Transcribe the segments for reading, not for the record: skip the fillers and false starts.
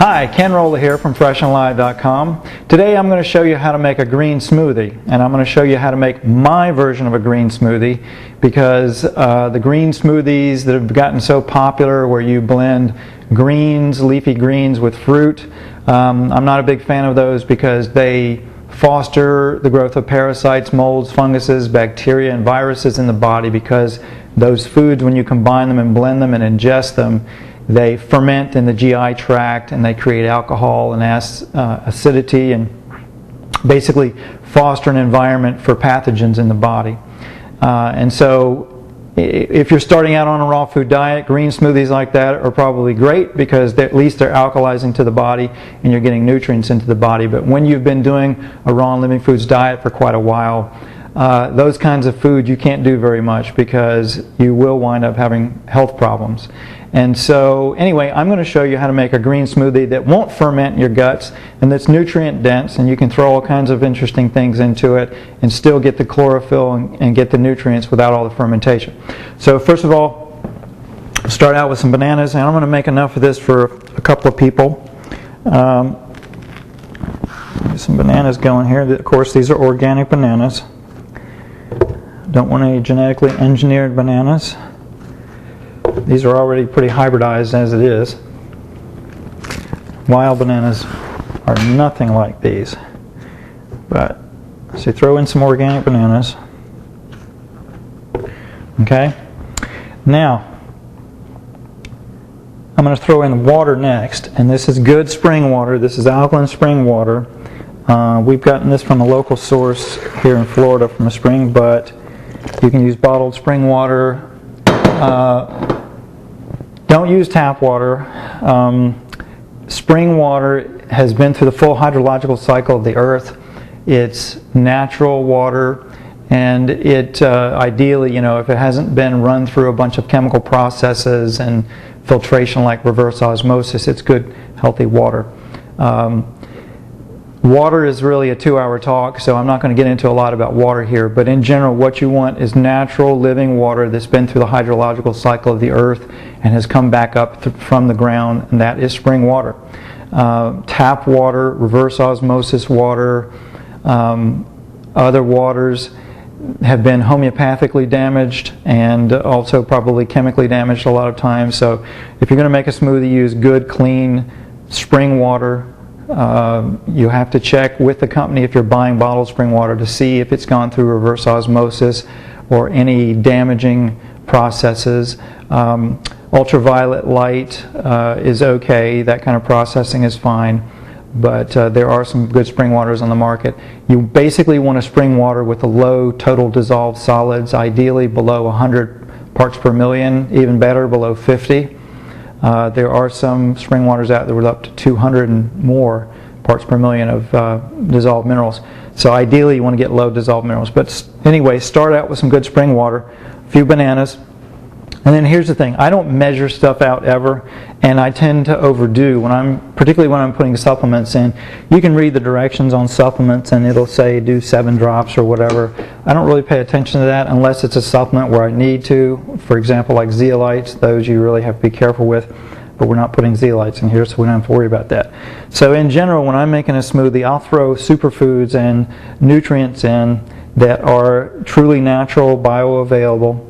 Hi, Ken Rohla here from FreshAndLive.com. Today I'm going to show you how to make a green smoothie, and I'm going to show you how to make my version of a green smoothie, because the green smoothies that have gotten so popular where you blend greens, leafy greens with fruit, I'm not a big fan of those because they foster the growth of parasites, molds, funguses, bacteria, and viruses in the body, because those foods, when you combine them and blend them and ingest them, they ferment in the GI tract and they create alcohol and acidity and basically foster an environment for pathogens in the body. And so if you're starting out on a raw food diet, green smoothies like that are probably great because at least they're alkalizing to the body and you're getting nutrients into the body. But when you've been doing a raw and living foods diet for quite a while, those kinds of food you can't do very much because you will wind up having health problems. And so anyway, I'm going to show you how to make a green smoothie that won't ferment in your guts and that's nutrient dense, and you can throw all kinds of interesting things into it and still get the chlorophyll and get the nutrients without all the fermentation. So first of all, start out with some bananas, and I'm going to make enough of this for a couple of people. Some bananas going here. Of course, these are organic bananas. Don't want any genetically engineered bananas. These are already pretty hybridized as it is. Wild bananas are nothing like these. But, so throw in some organic bananas. Okay? Now, I'm going to throw in water next. And this is good spring water. This is alkaline spring water. We've gotten this from a local source here in Florida from a spring, but you can use bottled spring water. Don't use tap water. Spring water has been through the full hydrological cycle of the earth. It's natural water, and it ideally, if it hasn't been run through a bunch of chemical processes and filtration like reverse osmosis, it's good, healthy water. Water is really a 2-hour talk, so I'm not going to get into a lot about water here, but in general what you want is natural living water that's been through the hydrological cycle of the earth and has come back up from the ground, and that is spring water. Tap water, reverse osmosis water, other waters have been homeopathically damaged and also probably chemically damaged a lot of times. So if you're going to make a smoothie, use good, clean spring water. You have to check with the company if you're buying bottled spring water to see if it's gone through reverse osmosis or any damaging processes. Ultraviolet light is okay. That kind of processing is fine. But there are some good spring waters on the market. You basically want a spring water with a low total dissolved solids, ideally below 100 parts per million, even better, below 50. There are some spring waters out there with up to 200 and more parts per million of dissolved minerals. So ideally you want to get low dissolved minerals. But anyway, start out with some good spring water, a few bananas. And then here's the thing, I don't measure stuff out ever, and I tend to overdo particularly when I'm putting supplements in. You can read the directions on supplements and it'll say do 7 drops or whatever. I don't really pay attention to that unless it's a supplement where I need to. For example, like zeolites, those you really have to be careful with, but we're not putting zeolites in here, so we don't have to worry about that. So in general, when I'm making a smoothie, I'll throw superfoods and nutrients in that are truly natural, bioavailable,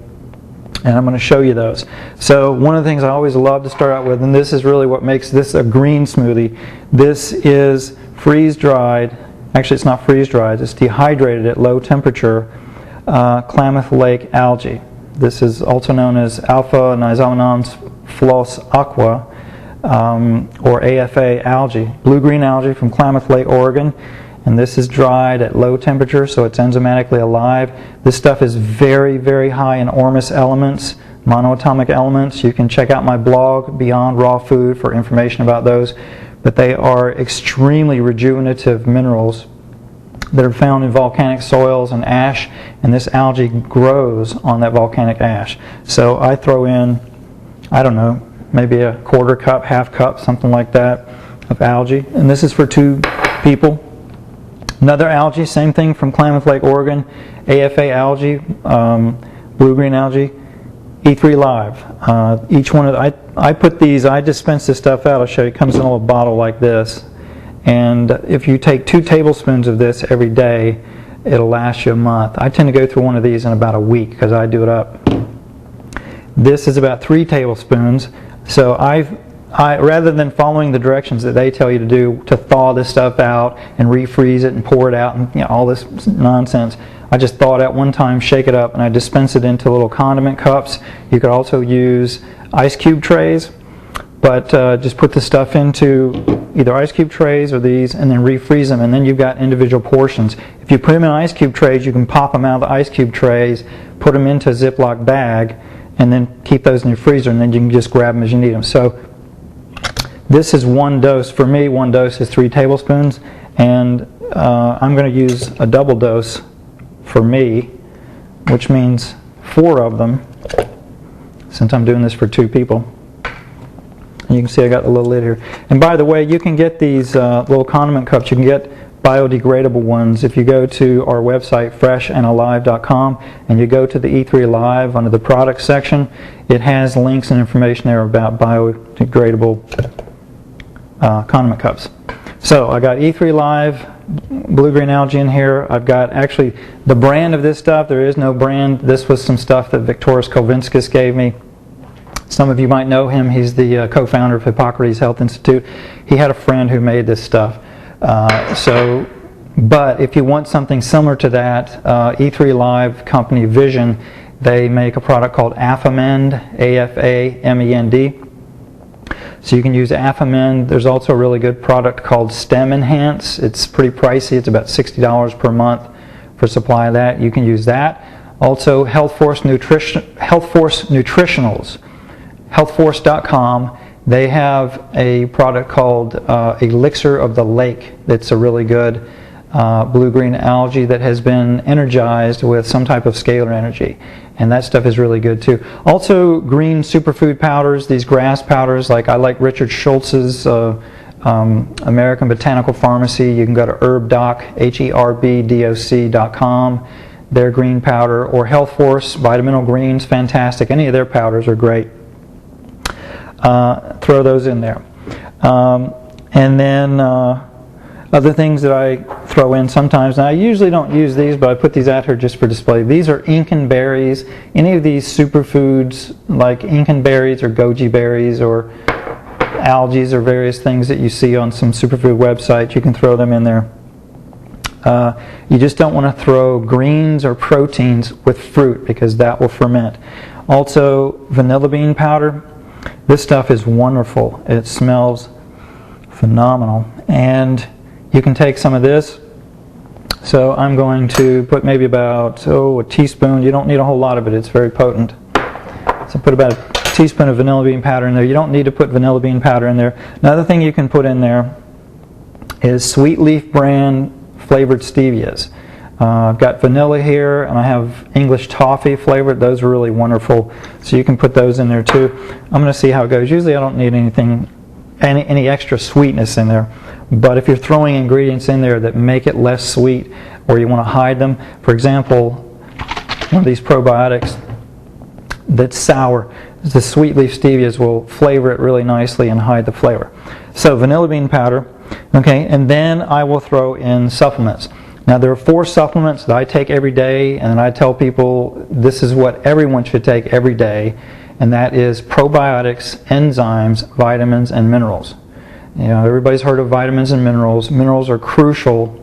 and I'm going to show you those. So one of the things I always love to start out with, and this is really what makes this a green smoothie, this is freeze-dried, actually it's not freeze-dried, it's dehydrated at low temperature, Klamath Lake algae. This is also known as alpha nisomonans floss aqua, or AFA algae, blue-green algae from Klamath Lake, Oregon. And this is dried at low temperature, so it's enzymatically alive. This stuff is very, very high in ormus elements, monoatomic elements. You can check out my blog, Beyond Raw Food, for information about those. But they are extremely rejuvenative minerals that are found in volcanic soils and ash, and this algae grows on that volcanic ash. So I throw in, I don't know, maybe a quarter cup, half cup, something like that, of algae. And this is for 2 people. Another algae, same thing from Klamath Lake, Oregon, AFA algae, blue-green algae. E3 Live. Each one of I put these. I dispense this stuff out. I'll show you. It comes in a little bottle like this, and if you take 2 tablespoons of this every day, it'll last you a month. I tend to go through one of these in about a week because I do it up. This is about 3 tablespoons. So I rather than following the directions that they tell you to do to thaw this stuff out and refreeze it and pour it out and all this nonsense, I just thaw it out one time, shake it up, and I dispense it into little condiment cups. You could also use ice cube trays, but just put the stuff into either ice cube trays or these and then refreeze them, and then you've got individual portions. If you put them in ice cube trays, you can pop them out of the ice cube trays, put them into a Ziploc bag, and then keep those in your freezer, and then you can just grab them as you need them. So this is 1 dose. For me, 1 dose is 3 tablespoons, and I'm going to use a double dose for me, which means 4 of them, since I'm doing this for 2 people. And you can see I got the little lid here. And by the way, you can get these little condiment cups. You can get biodegradable ones. If you go to our website, freshandalive.com, and you go to the E3 Live under the products section, it has links and information there about biodegradable condiment cups. So I got E3 Live, blue-green algae in here. I've got actually the brand of this stuff. There is no brand. This was some stuff that Viktoras Kulvinskas gave me. Some of you might know him. He's the co-founder of Hippocrates Health Institute. He had a friend who made this stuff. But if you want something similar to that, E3 Live company Vision, they make a product called Afamend, A-F-A-M-E-N-D. So you can use Afamend. There's also a really good product called Stem Enhance. It's pretty pricey. It's about $60 per month for supply of that. You can use that. Also, Health Force Nutritionals, healthforce.com. They have a product called Elixir of the Lake. That's a really good blue-green algae that has been energized with some type of scalar energy. And that stuff is really good too. Also, green superfood powders, these grass powders, I like Richard Schultz's American Botanical Pharmacy. You can go to HerbDoc, HERBDOC.com, their green powder, or Health Force, Vitaminal Greens, fantastic. Any of their powders are great. Throw those in there. And then other things that I throw in sometimes, and I usually don't use these, but I put these out here just for display. These are Incan berries. Any of these superfoods like Incan berries or goji berries or algae or various things that you see on some superfood websites, you can throw them in there. You just don't want to throw greens or proteins with fruit because that will ferment. Also, vanilla bean powder. This stuff is wonderful. It smells phenomenal. And you can take some of this. So I'm going to put maybe about a teaspoon. You don't need a whole lot of it. It's very potent. So put about a teaspoon of vanilla bean powder in there. You don't need to put vanilla bean powder in there. Another thing you can put in there is Sweet Leaf brand flavored stevias. I've got vanilla here, and I have English toffee flavored. Those are really wonderful. So you can put those in there too. I'm going to see how it goes. Usually I don't need any extra sweetness in there. But if you're throwing ingredients in there that make it less sweet, or you want to hide them, for example, one of these probiotics that's sour, the Sweet Leaf stevias will flavor it really nicely and hide the flavor. So vanilla bean powder, okay, and then I will throw in supplements. Now there are 4 supplements that I take every day, and I tell people this is what everyone should take every day, and that is probiotics, enzymes, vitamins, and minerals. You know, everybody's heard of vitamins and minerals. Minerals are crucial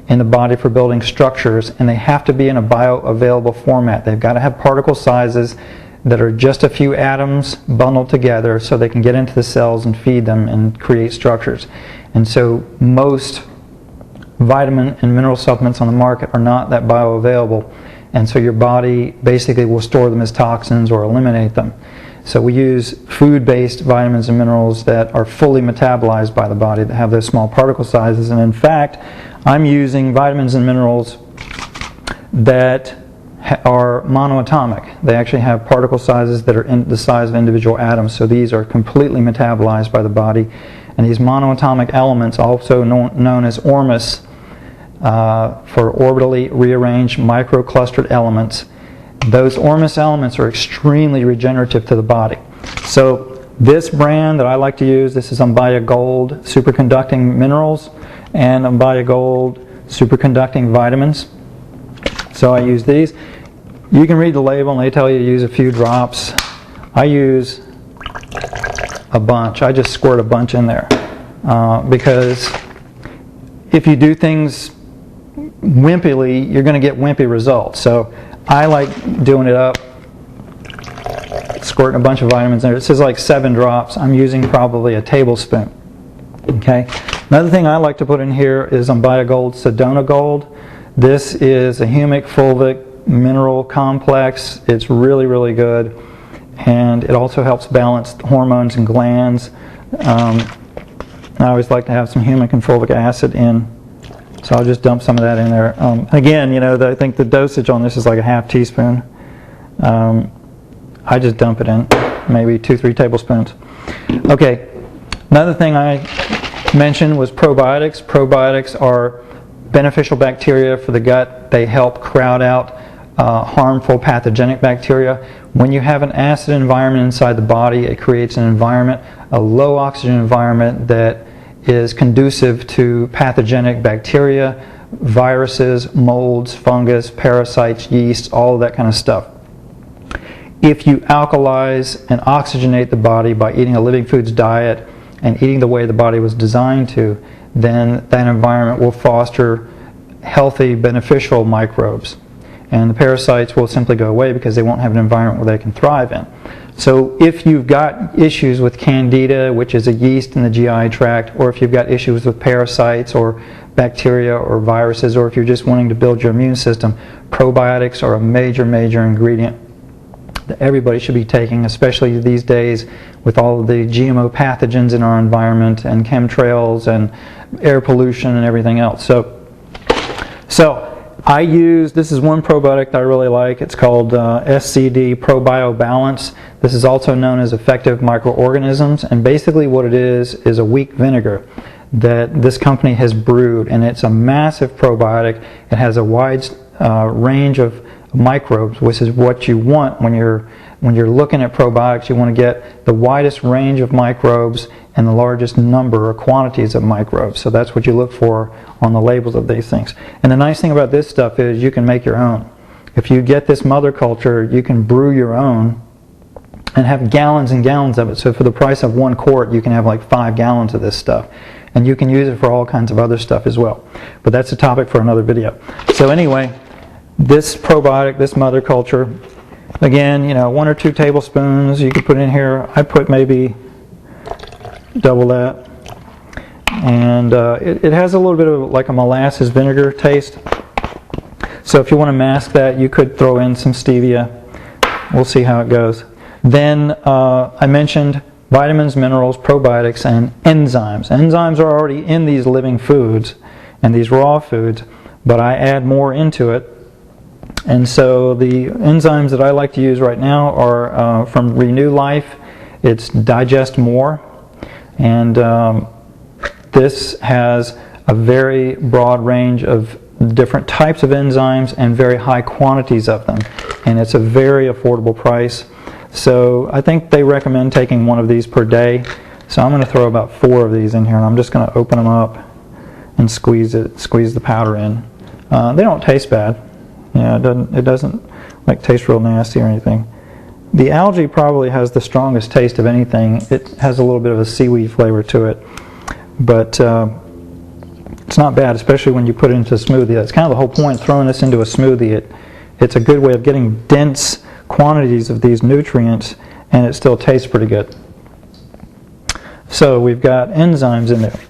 in the body for building structures, and they have to be in a bioavailable format. They've got to have particle sizes that are just a few atoms bundled together so they can get into the cells and feed them and create structures. And so most vitamin and mineral supplements on the market are not that bioavailable, and so your body basically will store them as toxins or eliminate them. So we use food-based vitamins and minerals that are fully metabolized by the body, that have those small particle sizes. And in fact, I'm using vitamins and minerals that are monoatomic. They actually have particle sizes that are in the size of individual atoms. So these are completely metabolized by the body. And these monoatomic elements, also known as ORMUS, for orbitally rearranged microclustered elements, those Ormus elements are extremely regenerative to the body. So this brand that I like to use, this is Umbaya Gold Superconducting Minerals and Umbaya Gold Superconducting Vitamins. So I use these. You can read the label and they tell you to use a few drops. I use a bunch. I just squirt a bunch in there because if you do things wimpily, you're going to get wimpy results. So I like doing it up, squirting a bunch of vitamins in there. This is like 7 drops. I'm using probably a tablespoon. Okay. Another thing I like to put in here is Umbaya Gold Sedona Gold. This is a humic fulvic mineral complex. It's really, really good. And it also helps balance hormones and glands. I always like to have some humic and fulvic acid in, so I'll just dump some of that in there. Again, I think the dosage on this is like a half teaspoon. I just dump it in, maybe 2-3 tablespoons. Okay, another thing I mentioned was probiotics. Probiotics are beneficial bacteria for the gut. They help crowd out harmful pathogenic bacteria. When you have an acid environment inside the body, it creates an environment, a low oxygen environment that is conducive to pathogenic bacteria, viruses, molds, fungus, parasites, yeast, all of that kind of stuff. If you alkalize and oxygenate the body by eating a living foods diet and eating the way the body was designed to, then that environment will foster healthy, beneficial microbes. And the parasites will simply go away because they won't have an environment where they can thrive in. So if you've got issues with candida, which is a yeast in the GI tract, or if you've got issues with parasites or bacteria or viruses, or if you're just wanting to build your immune system, probiotics are a major, major ingredient that everybody should be taking, especially these days with all of the GMO pathogens in our environment and chemtrails and air pollution and everything else. So I use, this is one probiotic that I really like. It's called SCD Probio Balance. This is also known as effective microorganisms, and basically what it is a weak vinegar that this company has brewed, and it's a massive probiotic. It has a wide range of microbes, which is what you want when you're looking at probiotics. You want to get the widest range of microbes and the largest number or quantities of microbes. So that's what you look for on the labels of these things. And the nice thing about this stuff is you can make your own. If you get this mother culture, you can brew your own and have gallons and gallons of it. So for the price of 1 quart, you can have like 5 gallons of this stuff. And you can use it for all kinds of other stuff as well. But that's a topic for another video. So anyway, this probiotic, this mother culture, again, 1 or 2 tablespoons you could put in here. I put maybe double that. And it has a little bit of like a molasses vinegar taste. So if you want to mask that, you could throw in some stevia. We'll see how it goes. Then I mentioned vitamins, minerals, probiotics, and enzymes. Enzymes are already in these living foods and these raw foods, but I add more into it. And so the enzymes that I like to use right now are from Renew Life. It's Digest More. And this has a very broad range of different types of enzymes and very high quantities of them. And it's a very affordable price. So I think they recommend taking 1 of these per day. So I'm going to throw about 4 of these in here, and I'm just going to open them up and squeeze the powder in. They don't taste bad. Yeah, it doesn't like taste real nasty or anything. The algae probably has the strongest taste of anything. It has a little bit of a seaweed flavor to it, but it's not bad, especially when you put it into a smoothie. That's kind of the whole point, throwing this into a smoothie. It's a good way of getting dense quantities of these nutrients, and it still tastes pretty good. So we've got enzymes in there.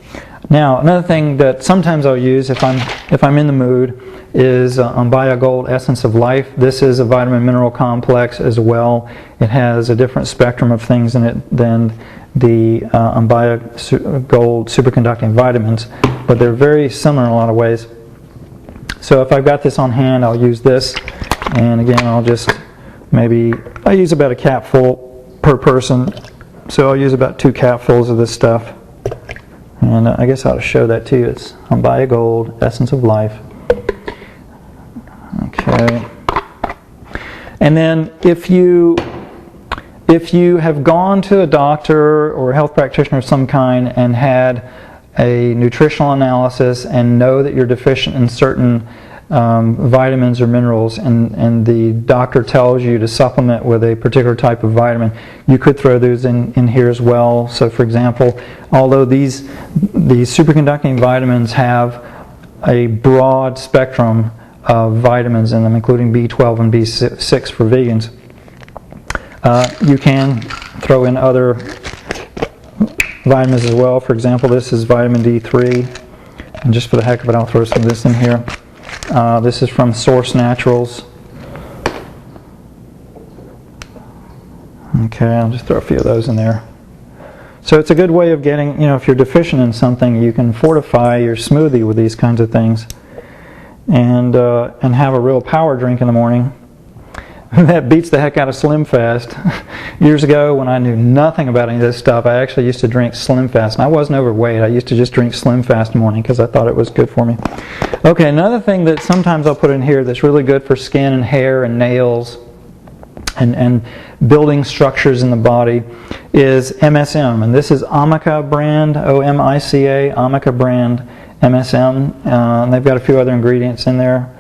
Now, another thing that sometimes I'll use if I'm in the mood is Umbaya Gold Essence of Life. This is a vitamin mineral complex as well. It has a different spectrum of things in it than the Umbaya Gold Superconducting Vitamins, but they're very similar in a lot of ways. So if I've got this on hand, I'll use this, and again, I'll just I use about a capful per person, so I'll use about 2 capfuls of this stuff. And I guess I ought to show that to you. It's Umbaya Gold Essence of Life. Okay. And And then if you have gone to a doctor or a health practitioner of some kind and had a nutritional analysis and know that you're deficient in certain vitamins or minerals, and the doctor tells you to supplement with a particular type of vitamin, you could throw those in here as well. So for example, although these superconducting vitamins have a broad spectrum of vitamins in them, including B12 and B6 for vegans, you can throw in other vitamins as well. For example, this is vitamin D3, and just for the heck of it, I'll throw some of this in here. This is from Source Naturals. Okay, I'll just throw a few of those in there. So it's a good way of getting, if you're deficient in something, you can fortify your smoothie with these kinds of things, and have a real power drink in the morning. That beats the heck out of Slim Fast. Years ago, when I knew nothing about any of this stuff, I actually used to drink Slim Fast. And I wasn't overweight. I used to just drink Slim Fast in the morning because I thought it was good for me. Okay, another thing that sometimes I'll put in here that's really good for skin and hair and nails and building structures in the body is MSM. And this is Amica brand, O-M-I-C-A, Amica brand MSM. And they've got a few other ingredients in there.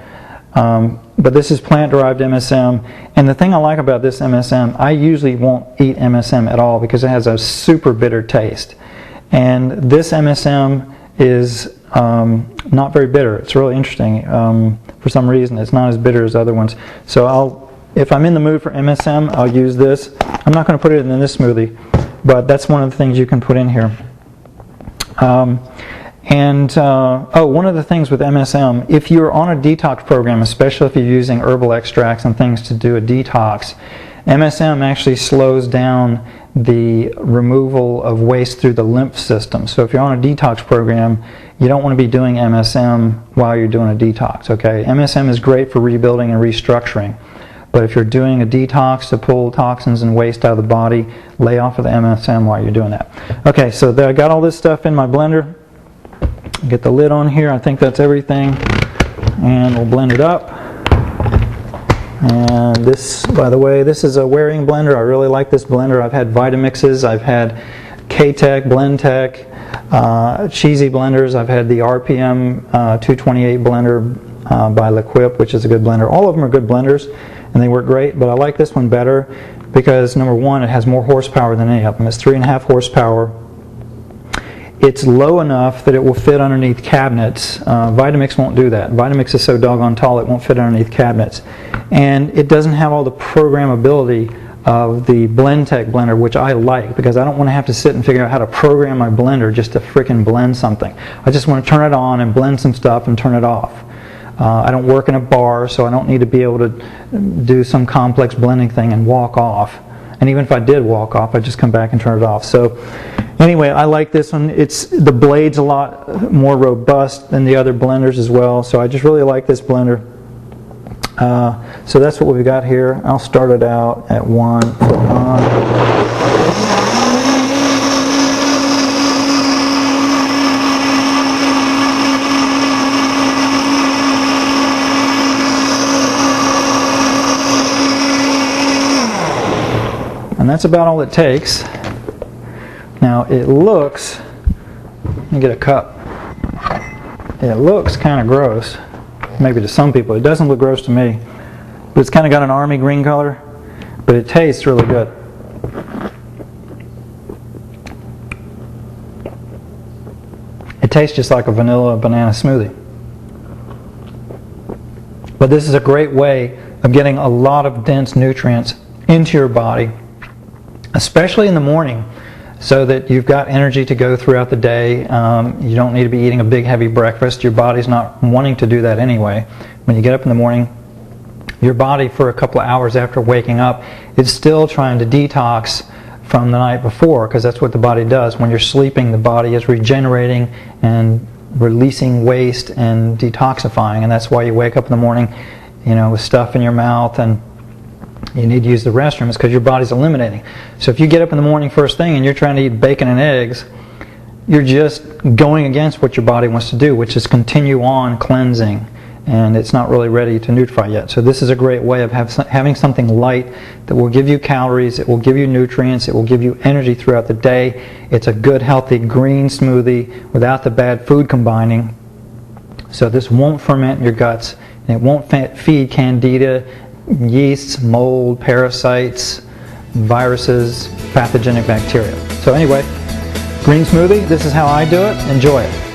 But this is plant-derived MSM, and the thing I like about this MSM, I usually won't eat MSM at all because it has a super bitter taste. And this MSM is not very bitter. It's really interesting. For some reason, it's not as bitter as other ones. So if I'm in the mood for MSM, I'll use this. I'm not going to put it in this smoothie, but that's one of the things you can put in here. One of the things with MSM, if you're on a detox program, especially if you're using herbal extracts and things to do a detox, MSM actually slows down the removal of waste through the lymph system. So if you're on a detox program, you don't want to be doing MSM while you're doing a detox, okay? MSM is great for rebuilding and restructuring. But if you're doing a detox to pull toxins and waste out of the body, lay off of the MSM while you're doing that. Okay, so I got all this stuff in my blender. Get the lid on here. I think that's everything. And we'll blend it up. And this, by the way, this is a wearing blender. I really like this blender. I've had Vitamixes. I've had K-Tech, Blendtech, cheesy blenders. I've had the RPM 228 blender by L'Equip, which is a good blender. All of them are good blenders, and they work great. But I like this one better because, number one, it has more horsepower than any of them. It's 3.5 horsepower. It's low enough that it will fit underneath cabinets. Vitamix won't do that. Vitamix is so doggone tall it won't fit underneath cabinets. And it doesn't have all the programmability of the Blendtech blender, which I like because I don't want to have to sit and figure out how to program my blender just to frickin' blend something. I just want to turn it on and blend some stuff and turn it off. I don't work in a bar, so I don't need to be able to do some complex blending thing and walk off. And even if I did walk off, I'd just come back and turn it off. So anyway, I like this one. The blade's a lot more robust than the other blenders as well. So I just really like this blender. So that's what we've got here. I'll start it out at 1. Put on. And that's about all it takes. Now it looks, let me get a cup. It looks kind of gross, maybe to some people. It doesn't look gross to me. But it's kind of got an army green color, but it tastes really good. It tastes just like a vanilla banana smoothie. But this is a great way of getting a lot of dense nutrients into your body, especially in the morning, so that you've got energy to go throughout the day. You don't need to be eating a big heavy breakfast. Your body's not wanting to do that anyway. When you get up in the morning, your body for a couple of hours after waking up is still trying to detox from the night before, because that's what the body does. When you're sleeping, the body is regenerating and releasing waste and detoxifying, and that's why you wake up in the morning, with stuff in your mouth and you need to use the restroom. Is because your body's eliminating. So if you get up in the morning first thing and you're trying to eat bacon and eggs, you're just going against what your body wants to do, which is continue on cleansing and it's not really ready to nutrify yet. So this is a great way of having something light that will give you calories, it will give you nutrients, it will give you energy throughout the day. It's a good, healthy green smoothie without the bad food combining. So this won't ferment in your guts, and it won't feed candida, yeasts, mold, parasites, viruses, pathogenic bacteria. So anyway, green smoothie, this is how I do it. Enjoy it.